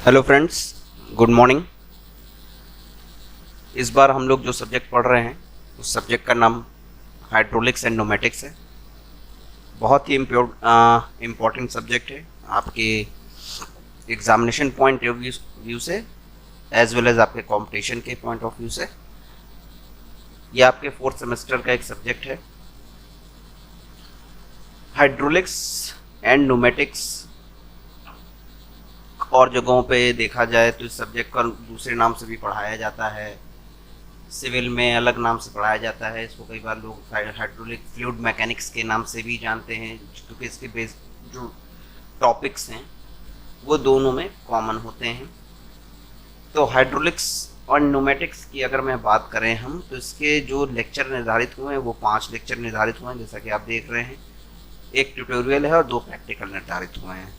Hello friends, good morning. इस बार हम लोग जो सब्जेक्ट पढ़ रहे हैं उस सब्जेक्ट का नाम हाइड्रोलिक्स एंड न्यूमेटिक्स है। बहुत ही इम्पोर्टेंट सब्जेक्ट है आपके एग्जामिनेशन पॉइंट ऑफ व्यू से एज वेल एज आपके कॉम्पिटिशन के पॉइंट ऑफ व्यू से। ये आपके फोर्थ सेमेस्टर का एक सब्जेक्ट है। हाइड्रोलिक्स एंड न्यूमेटिक्स और जगहों पे देखा जाए तो इस सब्जेक्ट को दूसरे नाम से भी पढ़ाया जाता है। सिविल में अलग नाम से पढ़ाया जाता है। इसको कई बार लोग हाइड्रोलिक फ्लूइड मैकेनिक्स के नाम से भी जानते हैं, क्योंकि इसके बेस जो टॉपिक्स हैं वो दोनों में कॉमन होते हैं। तो हाइड्रोलिक्स और न्यूमेटिक्स की अगर मैं बात करें हम, तो इसके जो लेक्चर निर्धारित हुए हैं वो 5 लेक्चर निर्धारित हुए हैं, जैसा कि आप देख रहे हैं। एक ट्यूटोरियल है और 2 प्रैक्टिकल निर्धारित हुए हैं।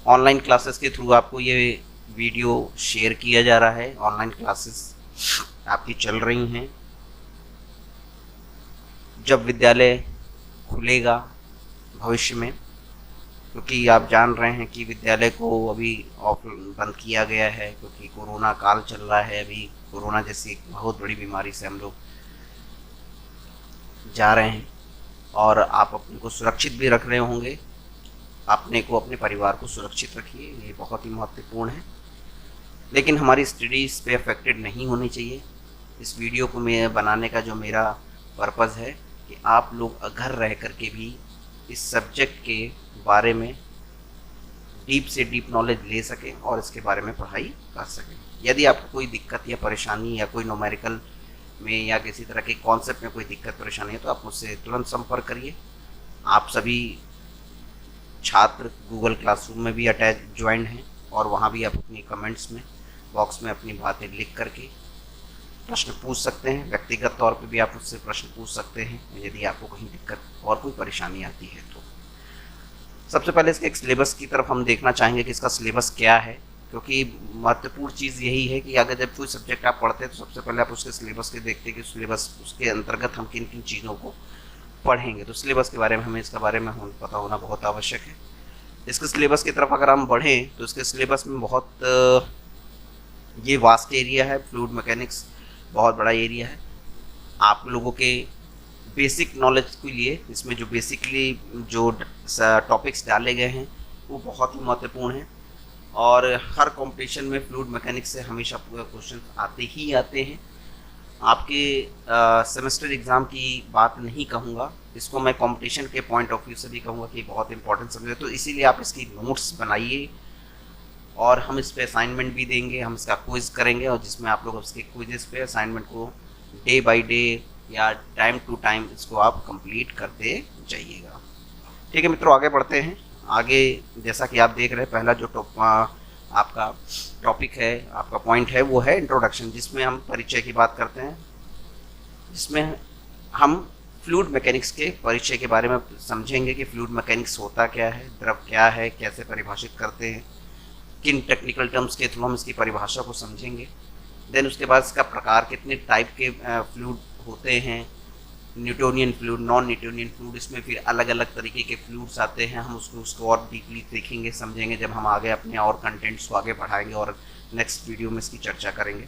ऑनलाइन क्लासेस के थ्रू आपको ये वीडियो शेयर किया जा रहा है। ऑनलाइन क्लासेस आपकी चल रही हैं। जब विद्यालय खुलेगा भविष्य में, क्योंकि आप जान रहे हैं कि विद्यालय को अभी बंद किया गया है क्योंकि कोरोना काल चल रहा है। अभी कोरोना जैसी एक बहुत बड़ी बीमारी से हम लोग जा रहे हैं और आप अपने को सुरक्षित भी रख रहे होंगे। अपने को, अपने परिवार को सुरक्षित रखिए, ये बहुत ही महत्वपूर्ण है। लेकिन हमारी स्टडीज़ पे अफेक्टेड नहीं होनी चाहिए। इस वीडियो को मैं बनाने का जो मेरा पर्पज़ है कि आप लोग घर रह कर के भी इस सब्जेक्ट के बारे में डीप से डीप नॉलेज ले सकें और इसके बारे में पढ़ाई कर सकें। यदि आपको कोई दिक्कत या परेशानी या कोई न्यूमेरिकल में या किसी तरह के कॉन्सेप्ट में कोई दिक्कत परेशानी है तो आप मुझसे तुरंत संपर्क करिए। आप सभी छात्र गूगल क्लासरूम में भी अटैच ज्वाइन हैं और वहाँ भी आप अपनी कमेंट्स में बॉक्स में अपनी बातें लिख करके प्रश्न पूछ सकते हैं। व्यक्तिगत तौर पे भी आप मुझसे प्रश्न पूछ सकते हैं यदि आपको कहीं दिक्कत और कोई परेशानी आती है तो। सबसे पहले इसके एक सिलेबस की तरफ हम देखना चाहेंगे कि इसका सिलेबस क्या है, क्योंकि महत्वपूर्ण चीज़ यही है कि अगर जब कोई सब्जेक्ट आप पढ़ते हैं तो सबसे पहले आप उसके सिलेबस के देखते हैं कि सिलेबस उसके अंतर्गत हम किन किन चीज़ों को पढ़ेंगे। तो सिलेबस के बारे में हमें इसके बारे में पता होना बहुत आवश्यक है। इसके सिलेबस की तरफ अगर हम बढ़ें तो इसके सिलेबस में बहुत ये वास्ट एरिया है। फ्लूइड मैकेनिक्स बहुत बड़ा एरिया है। आप लोगों के बेसिक नॉलेज के लिए इसमें जो बेसिकली जो टॉपिक्स डाले गए हैं वो बहुत ही महत्वपूर्ण हैं और हर कंपटीशन में फ्लूइड मैकेनिक्स से हमेशा क्वेश्चन आते ही आते हैं। आपके सेमेस्टर एग्ज़ाम की बात नहीं कहूँगा, इसको मैं कंपटीशन के पॉइंट ऑफ व्यू से भी कहूँगा कि बहुत इंपॉर्टेंट सब्जेक्ट है। तो इसीलिए आप इसकी नोट्स बनाइए और हम इस पे असाइनमेंट भी देंगे। हम इसका क्विज़ करेंगे और जिसमें आप लोग उसके क्विज़ पे असाइनमेंट को डे बाय डे या टाइम टू टाइम इसको आप कंप्लीट करते जाइएगा। ठीक है मित्रों, आगे बढ़ते हैं। आगे जैसा कि आप देख रहे हैं, पहला जो आपका टॉपिक है, आपका पॉइंट है, वो है इंट्रोडक्शन, जिसमें हम परिचय की बात करते हैं, जिसमें हम फ्लूइड मैकेनिक्स के परिचय के बारे में समझेंगे कि फ्लूइड मैकेनिक्स होता क्या है, द्रव क्या है, कैसे परिभाषित करते हैं, किन टेक्निकल टर्म्स के थ्रू हम इसकी परिभाषा को समझेंगे। देन उसके बाद इसका प्रकार, कितने टाइप के फ्लूइड होते हैं, Newtonian fluid, non Newtonian fluid, इसमें फिर अलग अलग तरीके के फ्लूइड्स आते हैं। हम उसको और डीपली देखेंगे, समझेंगे जब हम आगे अपने और कंटेंट्स को आगे बढ़ाएंगे और नेक्स्ट वीडियो में इसकी चर्चा करेंगे।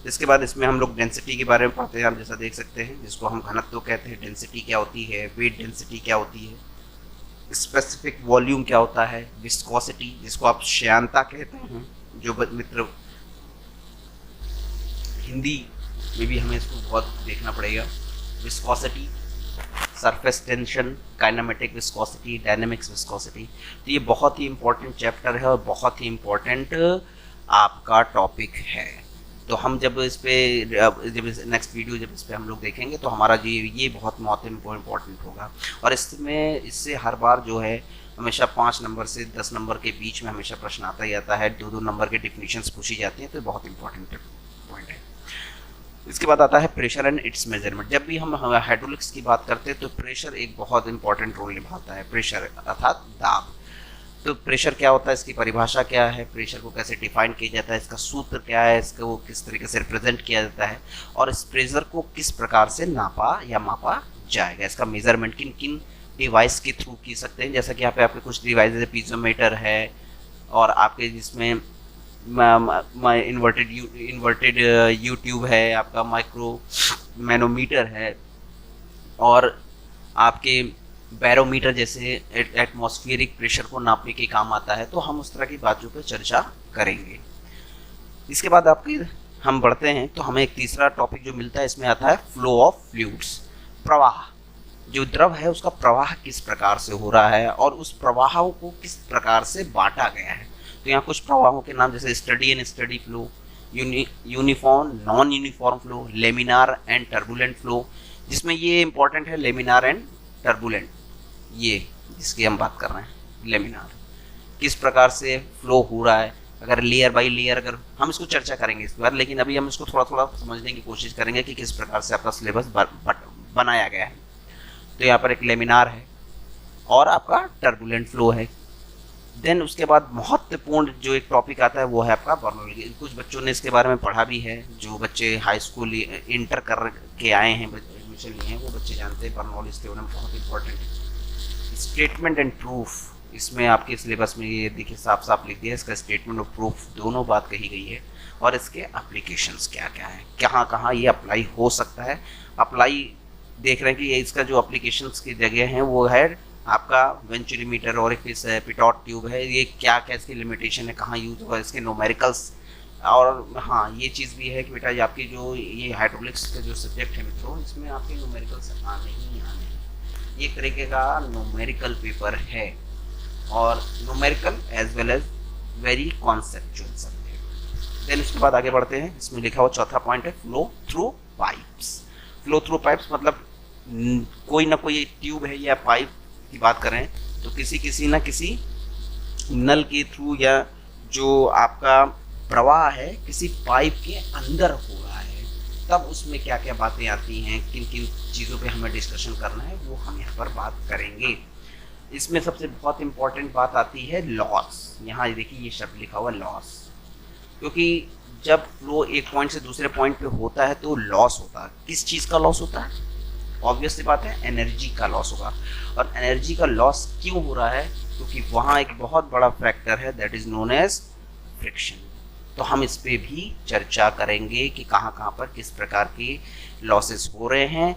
इसके बाद इसमें हम लोग डेंसिटी के बारे में पढ़ते हैं। आप जैसा देख सकते हैं, जिसको हम घनत्व कहते हैं, डेंसिटी क्या होती है, वेट डेंसिटी क्या होती है, स्पेसिफिक वॉल्यूम क्या होता है, विस्कोसिटी जिसको आप श्यानता कहते हैं, जो मित्र हिंदी में भी हमें इसको बहुत देखना पड़ेगा। Viscosity, surface tension, kinematic viscosity, dynamics viscosity. तो ये बहुत ही इंपॉर्टेंट चैप्टर है और बहुत ही इंपॉर्टेंट आपका टॉपिक है। तो हम जब इस पे नेक्स्ट वीडियो जब इस पे हम लोग देखेंगे तो हमारा ये बहुत इम्पोर्टेंट होगा। और इससे हर बार जो है हमेशा 5 नंबर से 10 नंबर के बीच में हमेशा प्रश्न आता ही आता है। 2-2 नंबर के डिफिनीशंस पूछी जाती हैं, तो बहुत इंपॉर्टेंट पॉइंट है। इसके बाद आता है प्रेशर एंड इट्स मेजरमेंट। जब भी हम हाइड्रोलिक्स की बात करते हैं तो प्रेशर एक बहुत इंपॉर्टेंट रोल निभाता है। प्रेशर अर्थात दाब। तो प्रेशर क्या होता है, इसकी परिभाषा क्या है, प्रेशर को कैसे डिफाइन किया जाता है, इसका सूत्र क्या है, इसका वो किस तरीके से रिप्रेजेंट किया जाता है और इस प्रेशर को किस प्रकार से नापा या मापा जाएगा। इसका मेजरमेंट किन किन डिवाइस के थ्रू की सकते हैं। जैसा कि यहाँ पे आपके कुछ डिवाइस है, पीजोमीटर है, और आपके जिसमें इन्वर्टेड यूट्यूब है, आपका माइक्रो मैनोमीटर है, और आपके बैरोमीटर जैसे एटमॉस्फेरिक प्रेशर को नापने के काम आता है। तो हम उस तरह की बातों पर चर्चा करेंगे। इसके बाद आपकी हम बढ़ते हैं तो हमें एक तीसरा टॉपिक जो मिलता है, इसमें आता है फ्लो ऑफ फ्लूइड्स, प्रवाह। जो द्रव है उसका प्रवाह किस प्रकार से हो रहा है और उस प्रवाहों को किस प्रकार से बांटा गया है। तो यहाँ कुछ प्रवाहों के नाम जैसे study and steady flow, uniform non uniform flow, laminar and turbulent flow, जिसमें ये इंपॉर्टेंट है लेमिनार एंड टर्बुलेंट, ये जिसकी हम बात कर रहे हैं लेमिनार किस प्रकार से फ्लो हो रहा है, अगर लेयर बाई लेयर, अगर हम इसको चर्चा करेंगे इस बार, लेकिन अभी हम इसको थोड़ा थोड़ा समझने की कोशिश करेंगे कि किस प्रकार से आपका सिलेबस बनाया गया है। तो यहाँ पर एक लेमिनार है और आपका टर्बुलेंट फ्लो है। देन उसके बाद महत्वपूर्ण जो एक टॉपिक आता है वो है आपका बर्नौली। कुछ बच्चों ने इसके बारे में पढ़ा भी है, जो बच्चे हाई स्कूल इंटर कर के आए हैं, एडमिशन लिए हैं, वो बच्चे जानते हैं बर्नौलीज थ्योरम बहुत इंपॉर्टेंट है। स्टेटमेंट एंड प्रूफ, इसमें आपके सिलेबस में ये देखिए साफ साफ लिख दिया है, इसका स्टेटमेंट और प्रूफ दोनों बात कही गई है, और इसके एप्लीकेशंस क्या क्या है, कहाँ कहाँ ये अप्लाई हो सकता है। अप्लाई देख रहे हैं कि ये इसका जो एप्लीकेशंस की जगह हैं वो है आपका वेंचुरीमीटर, और एक पिटॉट ट्यूब है, ये क्या क्या इसकी लिमिटेशन है, कहाँ यूज होगा, इसके न्यूमेरिकल्स। और हाँ ये चीज़ भी है कि बेटा ये आपकी जो ये हाइड्रोलिक्स का जो सब्जेक्ट है मित्रों, इसमें आपके न्यूमेरिकल्स आने ही आने हैं। ये तरीके का न्यूमेरिकल पेपर है, और numerical as well as very conceptual subject. Then इसके बाद आगे बढ़ते हैं, इसमें लिखा हुआ चौथा पॉइंट है flow through pipes. Flow through pipes मतलब कोई ना कोई ट्यूब है या पाइप की बात करें तो किसी ना किसी नल के थ्रू, या जो आपका प्रवाह है किसी पाइप के अंदर हो रहा है, तब उसमें क्या क्या बातें आती हैं, किन किन चीज़ों पे हमें डिस्कशन करना है, वो हम यहाँ पर बात करेंगे। इसमें सबसे बहुत इंपॉर्टेंट बात आती है लॉस। यहाँ देखिए ये शब्द लिखा हुआ लॉस, क्योंकि जब फ्लो एक पॉइंट से दूसरे पॉइंट पे होता है तो लॉस होता है। किस चीज़ का लॉस होता है? ऑब्वियसली बात है एनर्जी का लॉस होगा। और एनर्जी का लॉस क्यों हो रहा है? क्योंकि वहाँ एक बहुत बड़ा फैक्टर है that is known as friction. तो हम इस पे भी चर्चा करेंगे कि कहाँ कहाँ पर किस प्रकार के लॉसेस हो रहे हैं।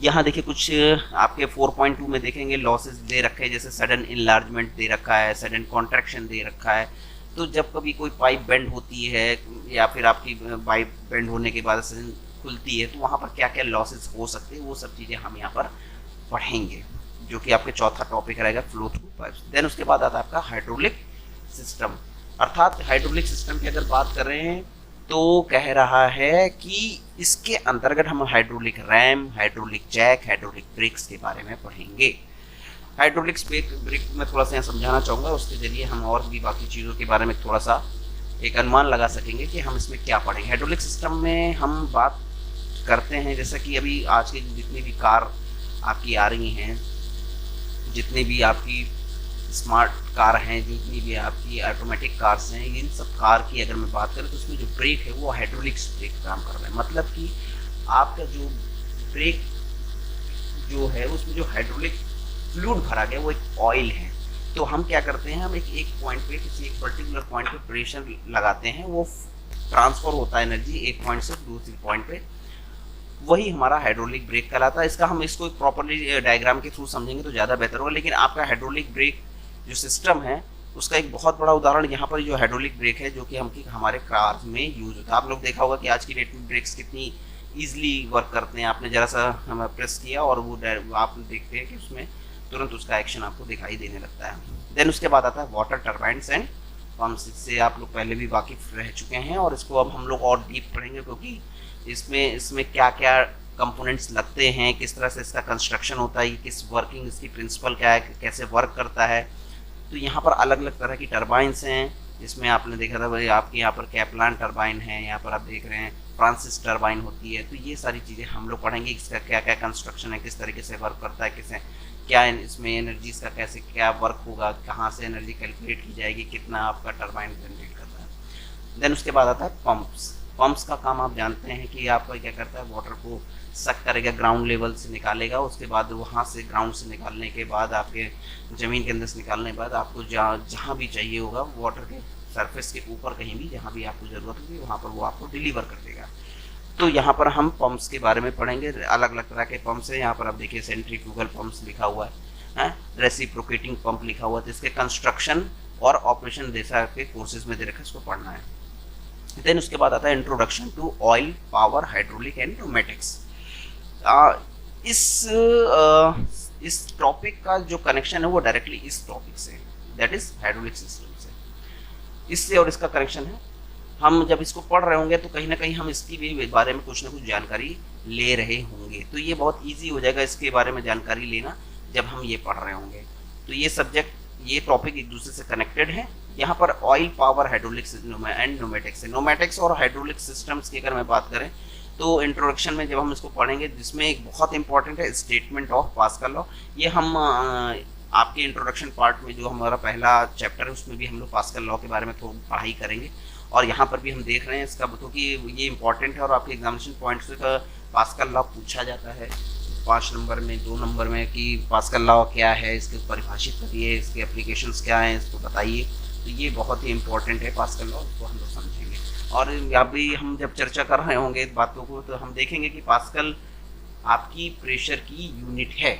यहाँ देखिए कुछ आपके 4.2 में देखेंगे लॉसेस दे रखे हैं, जैसे सडन इनलार्जमेंट दे रखा है, सडन कॉन्ट्रैक्शन दे रखा है। तो जब कभी कोई पाइप बेंड होती है या फिर आपकी पाइप बेंड होने के बाद सडन खुलती है, तो वहाँ पर क्या क्या लॉसेस हो सकते हैं, वो सब चीज़ें हम यहाँ पर पढ़ेंगे, जो कि आपके चौथा टॉपिक रहेगा फ्लो थ्रू पाइप्स। देन उसके बाद आता है आपका हाइड्रोलिक सिस्टम। अर्थात हाइड्रोलिक सिस्टम की अगर बात कर रहे हैं तो कह रहा है कि इसके अंतर्गत हम hydraulic ram, hydraulic jack, hydraulic brakes के बारे में पढ़ेंगे। हाइड्रोलिक ब्रेक में थोड़ा सा यहाँ समझाना चाहूँगा, उसके जरिए हम और भी बाकी चीज़ों के बारे में थोड़ा सा एक अनुमान लगा सकेंगे कि हम इसमें क्या पढ़ेंगे। हाइड्रोलिक सिस्टम में हम बात करते हैं, जैसा कि अभी आज की जितनी भी कार आपकी आ रही हैं, जितनी भी आपकी स्मार्ट कार हैं, जितनी भी आपकी ऑटोमेटिक कार्स हैं, इन सब कार की अगर मैं बात करूँ तो उसमें जो ब्रेक है वो हाइड्रोलिक ब्रेक काम कर रहा है। मतलब कि आपका जो ब्रेक जो है उसमें जो हाइड्रोलिक फ्लूइड भरा गया वो एक ऑयल है। तो हम क्या करते हैं, हम एक पॉइंट पे किसी एक पर्टिकुलर पॉइंट पे प्रेशर लगाते हैं, वो ट्रांसफर होता है एनर्जी एक पॉइंट से दूसरे पॉइंट पे, वही हमारा हाइड्रोलिक ब्रेक कहलाता है। इसका हम इसको प्रॉपर्ली डायग्राम के थ्रू समझेंगे तो ज़्यादा बेहतर होगा। लेकिन आपका हाइड्रोलिक ब्रेक जो सिस्टम है उसका एक बहुत बड़ा उदाहरण यहाँ पर जो हाइड्रोलिक ब्रेक है, जो कि हमारे कार में यूज होता है। आप लोग देखा होगा कि आज की डेट में ब्रेक्स कितनी ईजिली वर्क करते हैं। आपने ज़रा सा हमें प्रेस किया और वो आप देखते हैं कि उसमें तुरंत उसका एक्शन आपको दिखाई देने लगता है। देन उसके बाद आता है वाटर टर्बाइन्स एंड पम्प्स। इससे आप लोग पहले भी वाकिफ रह चुके हैं और इसको अब हम लोग और डीप पढ़ेंगे, क्योंकि इसमें क्या क्या कंपोनेंट्स लगते हैं, किस तरह से इसका कंस्ट्रक्शन होता है, किस वर्किंग इसकी प्रिंसिपल क्या है, कैसे वर्क करता है। तो यहाँ पर अलग अलग तरह की टर्बाइन्स हैं, जिसमें आपने देखा था भाई आपके यहाँ पर कैप्लान टर्बाइन है, यहाँ पर आप देख रहे हैं फ्रांसिस टर्बाइन होती है। तो ये सारी चीज़ें हम लोग पढ़ेंगे, इसका क्या क्या कंस्ट्रक्शन है, किस तरीके से वर्क करता है, किसे क्या इसमें एनर्जी का कैसे क्या वर्क होगा, कहाँ से एनर्जी कैलकुलेट की जाएगी, कितना आपका टर्बाइन जनरेट करता है। देन उसके बाद आता है पंप्स। पंप्स का काम आप जानते हैं कि आपका क्या करता है, वाटर को सक करेगा, ग्राउंड लेवल से निकालेगा, उसके बाद वहाँ से ग्राउंड से निकालने के बाद आपके ज़मीन के अंदर से निकालने के बाद आपको जहाँ भी चाहिए होगा वाटर के सरफेस के ऊपर कहीं भी जहाँ भी आपको ज़रूरत होगी वहाँ पर वो आपको डिलीवर कर देगा। तो यहाँ पर हम पंप्स के बारे में पढ़ेंगे। अलग अलग तरह के पंप्स हैं। यहाँ पर आप देखिए सेंट्रीफ्यूगल पंप्स लिखा हुआ है, रेसिप्रोकेटिंग पंप लिखा हुआ है। तो इसके कंस्ट्रक्शन और ऑपरेशन जैसा के कोर्सेज में दे रखा है, इसको पढ़ना है। देन उसके बाद आता है introduction to oil power hydraulic and pneumatics. इस टॉपिक का जो कनेक्शन है वो डायरेक्टली इस टॉपिक से, दैट इज हाइड्रोलिक सिस्टम से, इससे और इसका कनेक्शन है। हम जब इसको पढ़ रहे होंगे तो कहीं ना कहीं हम इसकी भी बारे में कुछ ना कुछ जानकारी ले रहे होंगे, तो ये बहुत इजी हो जाएगा इसके बारे में जानकारी लेना जब हम ये पढ़ रहे होंगे। तो ये सब्जेक्ट, ये टॉपिक एक दूसरे से कनेक्टेड है। यहाँ पर oil power hydraulic and pneumatics है। न्यूमेटिक्स और हाइड्रोलिक सिस्टम्स की अगर मैं बात करें तो इंट्रोडक्शन में जब हम इसको पढ़ेंगे, जिसमें एक बहुत इंपॉर्टेंट है स्टेटमेंट ऑफ पास्कल लॉ। ये हम आपके इंट्रोडक्शन पार्ट में जो हमारा पहला चैप्टर है उसमें भी हम लोग पास्कल लॉ के बारे में थोड़ी पढ़ाई करेंगे, और यहाँ पर भी हम देख रहे हैं इसका, क्योंकि ये इंपॉर्टेंट है और आपके एग्जामिनेशन पॉइंट्स का पास्कल लॉ पूछा जाता है 5 नंबर में, 2 नंबर में, कि पास्कल लॉ क्या है, इसके परिभाषित करिए, इसके एप्लीकेशंस क्या हैं, इसको बताइए। तो ये बहुत ही इंपॉर्टेंट है पास्कल लॉ, इसको हम लोग समझेंगे। और अभी हम जब चर्चा कर रहे होंगे इस बातों को तो हम देखेंगे कि पास्कल आपकी प्रेशर की यूनिट है।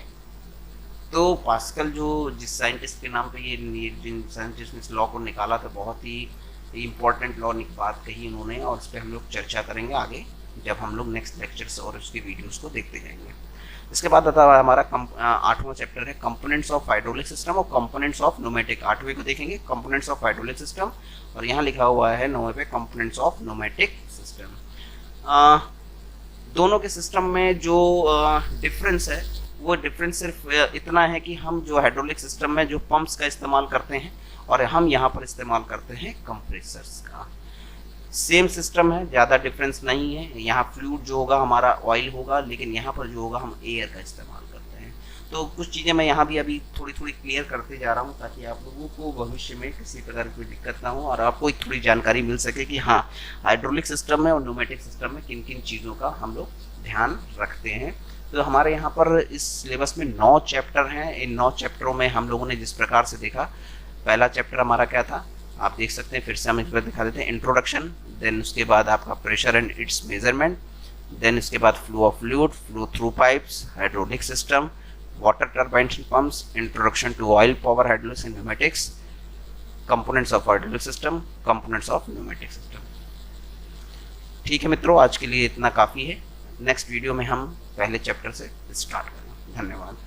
तो पास्कल जो जिस साइंटिस्ट के नाम पे ये जिन साइंटिस्ट ने इस लॉ को निकाला था, बहुत ही इम्पोर्टेंट लॉ की बात कही उन्होंने, और इस पर हम लोग चर्चा करेंगे आगे जब हम लोग नेक्स्ट लेक्चर्स और उसके वीडियोस को देखते जाएंगे। इसके बाद आता है हमारा 8वां चैप्टर है कंपोनेंट्स ऑफ हाइड्रोलिक सिस्टम और कंपोनेंट्स ऑफ न्यूमेटिक। 8वें को देखेंगे कंपोनेंट्स ऑफ हाइड्रोलिक सिस्टम, और यहाँ लिखा हुआ है 9वें पे कंपोनेंट्स ऑफ न्यूमेटिक सिस्टम। दोनों के सिस्टम में जो डिफरेंस है वो डिफरेंस सिर्फ इतना है कि हम जो हाइड्रोलिक सिस्टम में जो पंप्स का इस्तेमाल करते हैं और हम यहाँ पर इस्तेमाल करते हैं कंप्रेसर्स का। सेम सिस्टम है, ज़्यादा डिफरेंस नहीं है। यहाँ फ्लूइड जो होगा हमारा ऑयल होगा, लेकिन यहाँ पर जो होगा हम एयर का इस्तेमाल करते हैं। तो कुछ चीज़ें मैं यहाँ भी अभी थोड़ी थोड़ी क्लियर करते जा रहा हूँ ताकि आप लोगों को भविष्य में किसी प्रकार की दिक्कत ना हो और आपको एक थोड़ी जानकारी मिल सके कि हाँ हाइड्रोलिक सिस्टम में और न्यूमेटिक सिस्टम में किन किन चीज़ों का हम लोग ध्यान रखते हैं। तो हमारे यहाँ पर इस सिलेबस में 9 चैप्टर हैं। इन 9 चैप्टरों में हम लोगों ने जिस प्रकार से देखा, पहला चैप्टर हमारा क्या था आप देख सकते हैं, फिर से हम इस पर दिखा देते हैं, इंट्रोडक्शन। देन उसके बाद आपका pressure and its measurement. Then उसके बाद flow of fluid, flow through pipes, hydraulic system, water turbines and pumps, introduction to oil power hydraulics and pneumatics, components of hydraulic system, components of pneumatic system. ठीक है मित्रों, आज के लिए इतना काफ़ी है। नेक्स्ट वीडियो में हम पहले चैप्टर से स्टार्ट करेंगे। धन्यवाद।